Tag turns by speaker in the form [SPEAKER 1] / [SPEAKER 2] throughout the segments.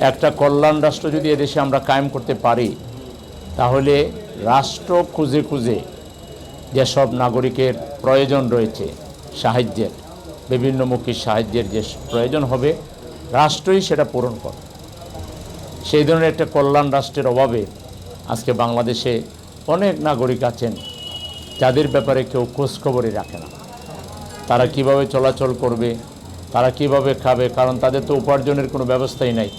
[SPEAKER 1] একটা কল্যাণ রাষ্ট্র যদি এদেশে আমরা কায়েম করতে পারি, তাহলে রাষ্ট্র খুঁজে খুঁজে যেসব নাগরিকের প্রয়োজন রয়েছে সাহায্যের, বিভিন্নমুখী সাহায্যের যে প্রয়োজন হবে, রাষ্ট্রই সেটা পূরণ করে। সেই ধরনের একটা কল্যাণ রাষ্ট্রের অভাবে আজকে বাংলাদেশে অনেক নাগরিক আছেন যাদের ব্যাপারে কেউ খোঁজখবরই রাখে না। তারা কিভাবে চলাচল করবে, তারা কিভাবে খাবে, কারণ তাদের তো উপার্জনের কোনো ব্যবস্থাই নাই।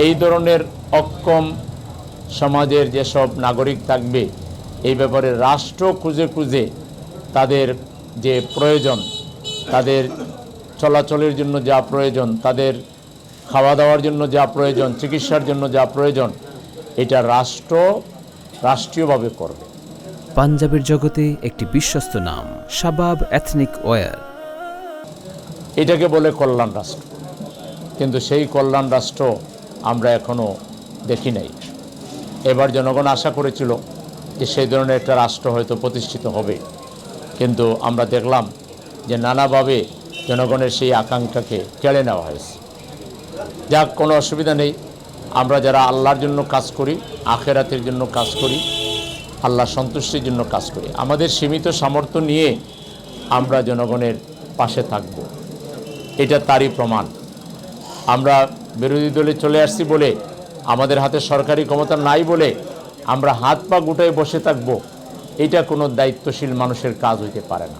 [SPEAKER 1] এই ধরনের অক্ষম সমাজের যেসব নাগরিক থাকবে, এই ব্যাপারে রাষ্ট্র খুঁজে খুঁজে তাদের যে প্রয়োজন, তাদের চলাচলের জন্য যা প্রয়োজন, তাদের খাওয়া দাওয়ার জন্য যা প্রয়োজন, চিকিৎসার জন্য যা প্রয়োজন, এটা রাষ্ট্রীয়ভাবে করবে।
[SPEAKER 2] পাঞ্জাবের জগতে একটি বিশ্বস্ত নাম শাবাব এথনিক ওয়্যার।
[SPEAKER 1] এটাকে বলে কল্যাণ রাষ্ট্র, কিন্তু সেই কল্যাণ রাষ্ট্র আমরা এখনও দেখি নাই। এবার জনগণ আশা করেছিল যে সেই ধরনের একটা রাষ্ট্র হয়তো প্রতিষ্ঠিত হবে, কিন্তু আমরা দেখলাম যে নানাভাবে জনগণের সেই আকাঙ্ক্ষাকে কেড়ে নেওয়া হয়েছে। যাক, কোনো অসুবিধা নেই। আমরা যারা আল্লাহর জন্য কাজ করি, আখেরাতের জন্য কাজ করি, আল্লাহ সন্তুষ্টির জন্য কাজ করি, আমাদের সীমিত সামর্থ্য নিয়ে আমরা জনগণের পাশে থাকব, এটা তারই প্রমাণ। আমরা বিরোধী দলে চলে আসছি বলে, আমাদের হাতে সরকারি ক্ষমতা নাই বলে আমরা হাত পা গুটায় বসে থাকব, এটা কোনো দায়িত্বশীল মানুষের কাজ হইতে পারে না।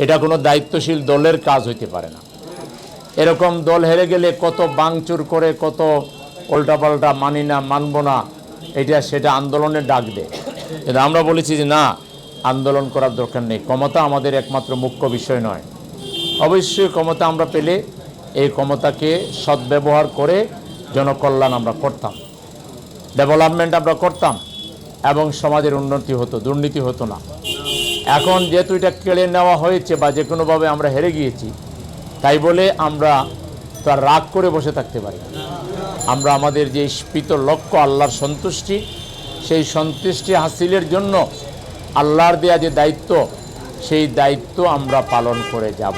[SPEAKER 1] এটা কোনো দায়িত্বশীল দলের কাজ হইতে পারে না। এরকম দল হেরে গেলে কত বাংচুর করে, কত উল্টাপাল্টা মানি না, মানব না, এটা সেটা আন্দোলনের ডাক দেয়। কিন্তু আমরা বলেছি যে না, আন্দোলন করার দরকার নেই, ক্ষমতা আমাদের একমাত্র মুখ্য বিষয় নয়। অবশ্যই ক্ষমতা আমরা পেলে এই ক্ষমতাকে সদ্ব্যবহার করে জনকল্যাণ আমরা করতাম, ডেভেলপমেন্ট আমরা করতাম, এবং সমাজের উন্নতি হতো, দুর্নীতি হতো না। এখন যেহেতু এটা কেড়ে নেওয়া হয়েছে বা যে কোনোভাবে আমরা হেরে গিয়েছি, তাই বলে আমরা তো আর রাগ করে বসে থাকতে পারি না। আমরা আমাদের যে স্ফীত লক্ষ্য আল্লাহর সন্তুষ্টি, সেই সন্তুষ্টি হাসিলের জন্য আল্লাহর দেয়া যে দায়িত্ব, সেই দায়িত্ব আমরা পালন করে যাব।